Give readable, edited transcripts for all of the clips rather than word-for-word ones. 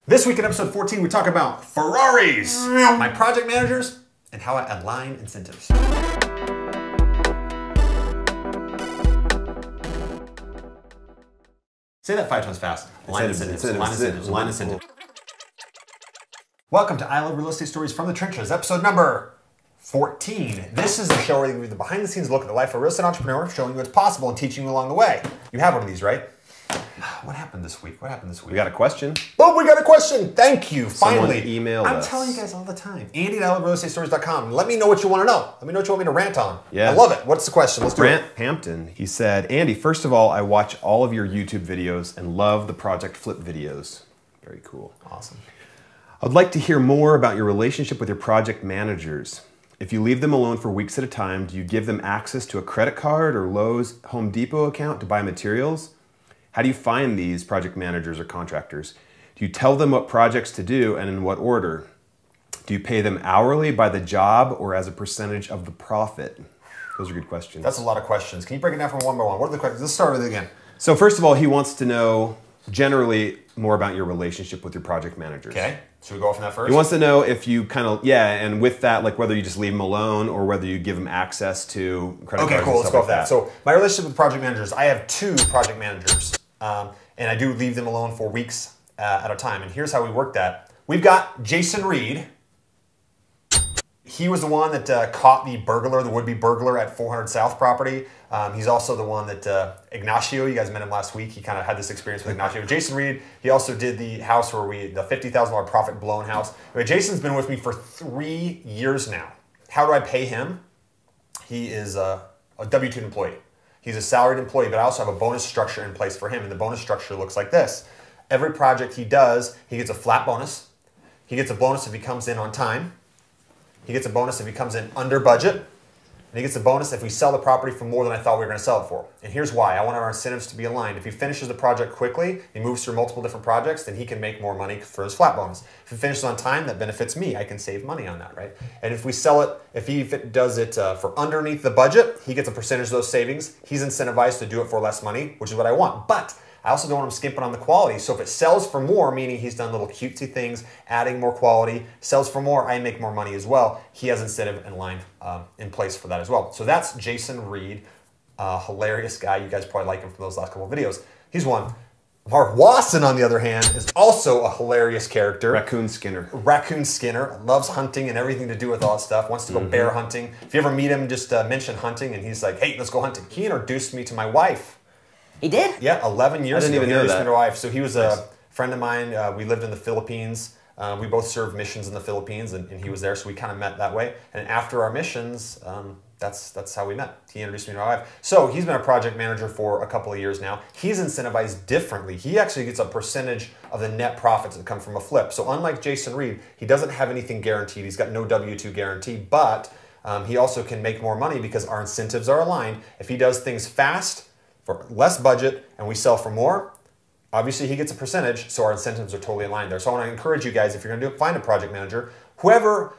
This week in episode 14, we talk about Ferraris, my project managers, and how I align incentives. Say that 5 times fast. Align incentives. Align incentives. Align incentives. Welcome to I Love Real Estate Stories from the Trenches, episode number 14. This is the show where we give you the behind the scenes look at the life of a real estate entrepreneur, showing you what's possible and teaching you along the way. You have one of these, right? What happened this week? What happened this week? We got a question. Oh, we got a question. Thank you. Finally. Emailed us. I'm telling you guys all the time. Andy@iloverealestatestories.com. Let me know what you want to know. Let me know what you want me to rant on. Yeah. I love it. What's the question? Let's do Grant it. Hampton, he said, Andy, first of all, I watch all of your YouTube videos and love the project flip videos. Very cool. Awesome. I'd like to hear more about your relationship with your project managers. If you leave them alone for weeks at a time, do you give them access to a credit card or Lowe's Home Depot account to buy materials? How do you find these project managers or contractors? Do you tell them what projects to do and in what order? Do you pay them hourly by the job or as a percentage of the profit? Those are good questions. That's a lot of questions. Can you break it down from one by one? What are the questions? Let's start with it again. So first of all, he wants to know generally more about your relationship with your project managers. Okay. Should we go off on that first? He wants to know if you kind of, and with that, like whether you just leave them alone or whether you give them access to credit cards. Okay, cool. And Let's stuff go like off that. So my relationship with project managers, I have 2 project managers. And I do leave them alone for weeks at a time. And here's how we work that. We've got Jason Reid. He was the one that caught the burglar, the would-be burglar at 400 South property. He's also the one that Ignacio, you guys met him last week. He kind of had this experience with Ignacio. Jason Reid, he also did the house where the $50,000 profit blown house. But Jason's been with me for 3 years now. How do I pay him? He is a W-2 employee. He's a salaried employee, but I also have a bonus structure in place for him. And the bonus structure looks like this. Every project he does, he gets a flat bonus. He gets a bonus if he comes in on time. He gets a bonus if he comes in under budget. And he gets a bonus if we sell the property for more than I thought we were going to sell it for. And here's why. I want our incentives to be aligned. If he finishes the project quickly, he moves through multiple different projects, then he can make more money for his flat bonus. If he finishes on time, that benefits me. I can save money on that, right? And if we sell it, if he does it for underneath the budget, he gets a percentage of those savings. He's incentivized to do it for less money, which is what I want. But I also don't want him skimping on the quality. So if it sells for more, meaning he's done little cutesy things, adding more quality, sells for more, I make more money as well. He has incentive and line in place for that as well. So that's Jason Reid, hilarious guy. You guys probably like him from those last couple of videos. He's one. Mark Wasson, on the other hand, is also a hilarious character. Raccoon Skinner. Raccoon Skinner. Loves hunting and everything to do with all that stuff. Wants to go bear hunting. If you ever meet him, just mention hunting and he's like, hey, let's go hunting. He introduced me to my wife. He did? Yeah, 11 years ago. I didn't even know that. He introduced me to my wife. So he was a friend of mine. We lived in the Philippines. We both served missions in the Philippines, and he was there, so we kind of met that way. And after our missions, that's how we met. He introduced me to my wife. So he's been a project manager for a couple of years now. He's incentivized differently. He actually gets a percentage of the net profits that come from a flip. So unlike Jason Reid, he doesn't have anything guaranteed. He's got no W-2 guarantee, but he also can make more money because our incentives are aligned. If he does things fast, for less budget, and we sell for more, obviously he gets a percentage, so our incentives are totally aligned there. So I want to encourage you guys, if you're going to find a project manager, whoever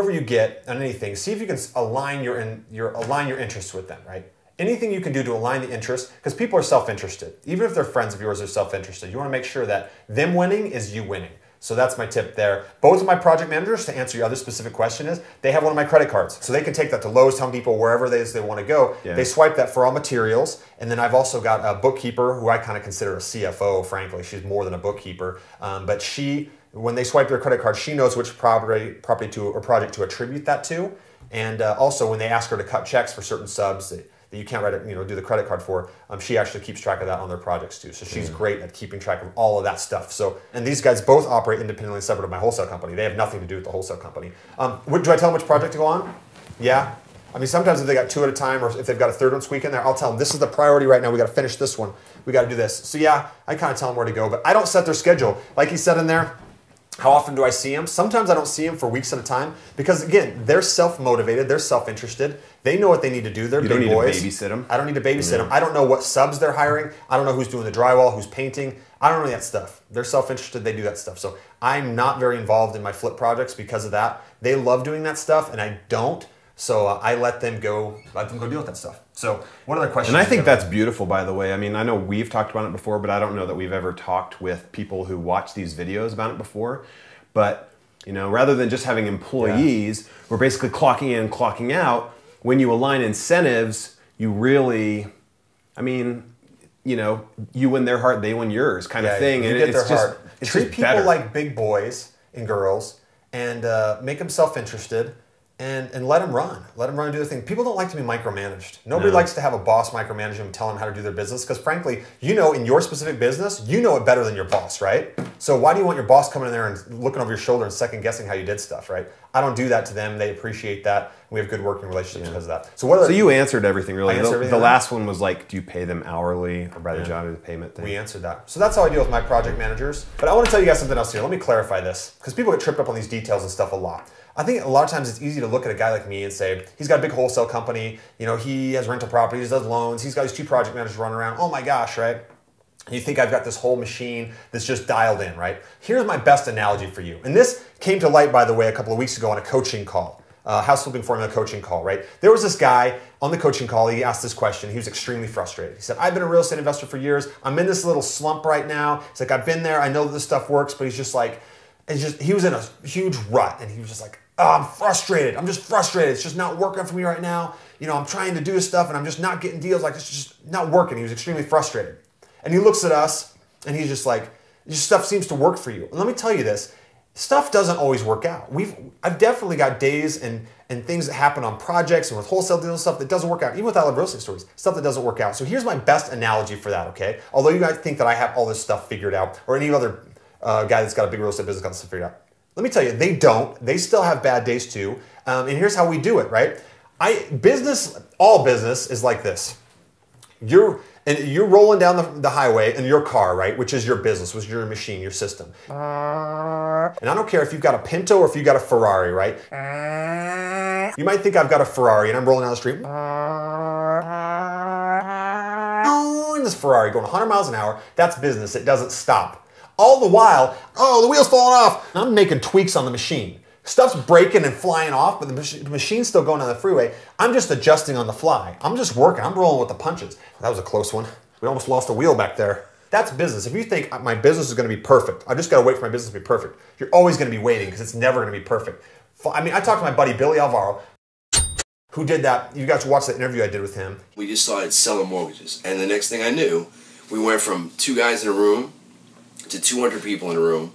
you get on anything, see if you can align your interests with them, right? Anything you can do to align the interest, because people are self-interested. Even if they're friends of yours, they're self-interested. You want to make sure that them winning is you winning. So that's my tip there. Both of my project managers, to answer your other specific question, is they have one of my credit cards. So they can take that to Lowe's, Home Depot, wherever they want to go. Yeah. They swipe that for all materials. And then I've also got a bookkeeper who I kind of consider a CFO, frankly. She's more than a bookkeeper. But she, when they swipe their credit card, she knows which property to or project to attribute that to. And also when they ask her to cut checks for certain subs that you can't write it, do the credit card for, she actually keeps track of that on their projects too. So she's great at keeping track of all of that stuff. So, and these guys both operate independently and separate of my wholesale company. They have nothing to do with the wholesale company. Do I tell them which project to go on? Yeah. I mean, sometimes if they got 2 at a time or if they've got a third one squeak in there, I'll tell them this is the priority right now. We got to finish this one. We got to do this. So yeah, I kind of tell them where to go, but I don't set their schedule. Like he said in there, how often do I see them? Sometimes I don't see them for weeks at a time because, again, they're self-motivated. They're self-interested. They know what they need to do. They're big boys. You don't need to babysit them. I don't need to babysit them. I don't know what subs they're hiring. I don't know who's doing the drywall, who's painting. I don't know that stuff. They're self-interested. They do that stuff. So I'm not very involved in my flip projects because of that. They love doing that stuff, and I don't. So I let them go deal with that stuff. So what other questions? And I think that's beautiful, by the way. I mean, I know we've talked about it before, but I don't know that we've ever talked with people who watch these videos about it before. But, you know, rather than just having employees who are basically clocking in and clocking out, when you align incentives, you really, I mean, you know, you win their heart, they win yours kind of thing. You and get it's their just, heart. it's Treat just people better. like big boys and girls and make them self-interested. And let them run. Let them run and do their thing. People don't like to be micromanaged. Nobody likes to have a boss micromanage them and tell them how to do their business because frankly, you know in your specific business, you know it better than your boss, right? So why do you want your boss coming in there and looking over your shoulder and second guessing how you did stuff, right? I don't do that to them. They appreciate that. We have good working relationships because of that. So you answered everything really. The last one was like, do you pay them hourly or by the job or the payment thing? We answered that. So that's how I deal with my project managers. But I want to tell you guys something else here. Let me clarify this because people get tripped up on these details and stuff a lot. I think a lot of times it's easy to look at a guy like me and say, he's got a big wholesale company, you know, he has rental properties, does loans, he's got these 2 project managers running around, oh my gosh, right? And you think I've got this whole machine that's just dialed in, right? Here's my best analogy for you. And this came to light, by the way, a couple of weeks ago on a coaching call, house flipping formula coaching call, right? There was this guy on the coaching call, he asked this question, he was extremely frustrated. He said, I've been a real estate investor for years, I'm in this little slump right now. He's like, I've been there, I know that this stuff works, but he's just like, he was in a huge rut and he was just like, oh, I'm frustrated. I'm just frustrated. It's just not working for me right now. You know, I'm trying to do stuff and I'm just not getting deals. Like, it's just not working. He was extremely frustrated. And he looks at us and he's just like, this stuff seems to work for you. And let me tell you this, stuff doesn't always work out. I've definitely got days and things that happen on projects and with wholesale deals and stuff that doesn't work out. Even with I Love Real Estate Stories, stuff that doesn't work out. So here's my best analogy for that, okay? Although you guys think that I have all this stuff figured out or any other guy that's got a big real estate business got this figured out. Let me tell you, they don't. They still have bad days too. And here's how we do it, right? All business is like this. You're rolling down the highway in your car, right? Which is your business, which is your machine, your system. And I don't care if you've got a Pinto or if you've got a Ferrari, right? You might think I've got a Ferrari and I'm rolling down the street. In this Ferrari going 100 miles an hour, that's business. It doesn't stop. All the while, oh, the wheel's falling off. I'm making tweaks on the machine. Stuff's breaking and flying off, but the machine's still going on the freeway. I'm just adjusting on the fly. I'm just working. I'm rolling with the punches. That was a close one. We almost lost a wheel back there. That's business. If you think my business is going to be perfect, I just got to wait for my business to be perfect. You're always going to be waiting because it's never going to be perfect. I mean, I talked to my buddy Billy Alvaro, who did that. You guys watched the interview I did with him. We just started selling mortgages. And the next thing I knew, we went from 2 guys in a room to 200 people in a room,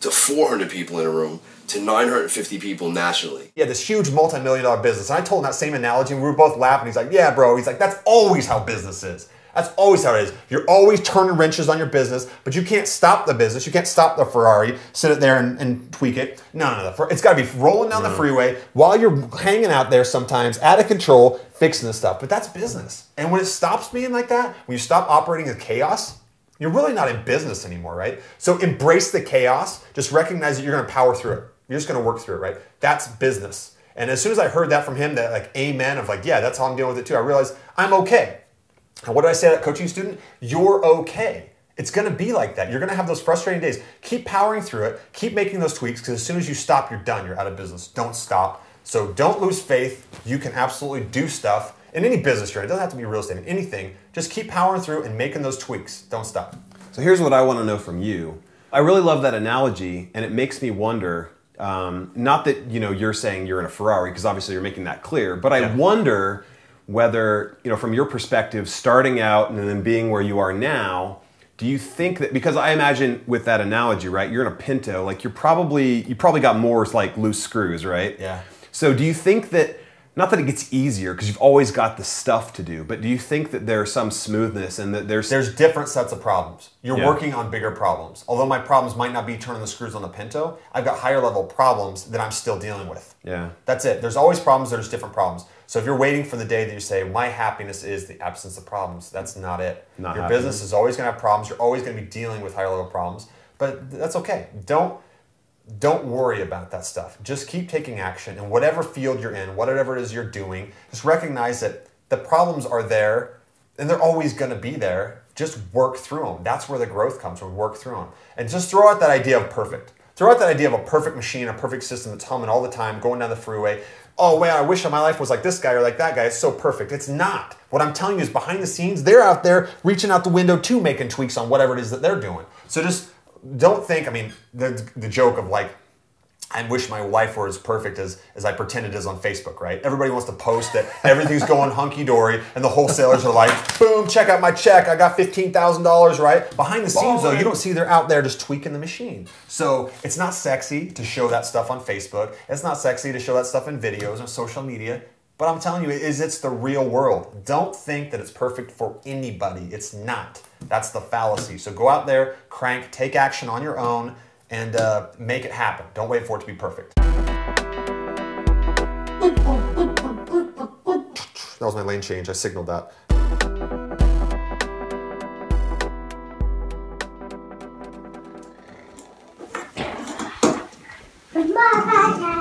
to 400 people in a room, to 950 people nationally. Yeah, this huge multi-million-dollar business. And I told him that same analogy, and we were both laughing. He's like, yeah, bro. He's like, that's always how business is. That's always how it is. You're always turning wrenches on your business, but you can't stop the business. You can't stop the Ferrari, sit it there and tweak it. No. It's got to be rolling down the freeway while you're hanging out there sometimes, out of control, fixing the stuff. But that's business. And when it stops being like that, when you stop operating in chaos, you're really not in business anymore, right? So embrace the chaos. Just recognize that you're going to power through it. You're just going to work through it, right? That's business. And as soon as I heard that from him, that like amen of like, yeah, that's how I'm dealing with it too, I realized I'm okay. And what did I say to that coaching student? You're okay. It's going to be like that. You're going to have those frustrating days. Keep powering through it. Keep making those tweaks because as soon as you stop, you're done. You're out of business. Don't stop. So don't lose faith. You can absolutely do stuff in any business you're in. It doesn't have to be real estate, in anything. Just keep powering through and making those tweaks. Don't stop. So here's what I want to know from you. I really love that analogy, and it makes me wonder, not that you're saying you're in a Ferrari, because obviously you're making that clear, but I wonder whether, from your perspective, starting out and then being where you are now, do you think that, because I imagine with that analogy, right, you're in a Pinto, like you probably got more like loose screws, right? Yeah. So do you think that, not that it gets easier because you've always got the stuff to do, but do you think that there's some smoothness and that there's different sets of problems. You're working on bigger problems. Although my problems might not be turning the screws on the Pinto, I've got higher level problems that I'm still dealing with. Yeah. That's it. There's always problems, there's different problems. So if you're waiting for the day that you say, my happiness is the absence of problems, that's not it. Your business is always going to have problems. You're always going to be dealing with higher level problems, but that's okay. Don't worry about that stuff. Just keep taking action in whatever field you're in, whatever it is you're doing. Just recognize that the problems are there and they're always going to be there. Just work through them. That's where the growth comes from. Work through them. And just throw out that idea of perfect. throw out that idea of a perfect machine, a perfect system that's humming all the time, going down the freeway. Oh, man, I wish my life was like this guy or like that guy. It's so perfect. It's not. What I'm telling you is behind the scenes, they're out there reaching out the window too, making tweaks on whatever it is that they're doing. So just don't think, I mean, the joke of like, I wish my life were as perfect as I pretend it is on Facebook, right? Everybody wants to post that everything's going hunky-dory and the wholesalers are like, boom, check out my check. I got $15,000, right? Behind the scenes, though, you don't see they're out there just tweaking the machine. So it's not sexy to show that stuff on Facebook. It's not sexy to show that stuff in videos on social media. But I'm telling you, it's the real world. Don't think that it's perfect for anybody. It's not. That's the fallacy. So go out there, crank, take action on your own, and make it happen. Don't wait for it to be perfect. That was my lane change. I signaled that. Mama.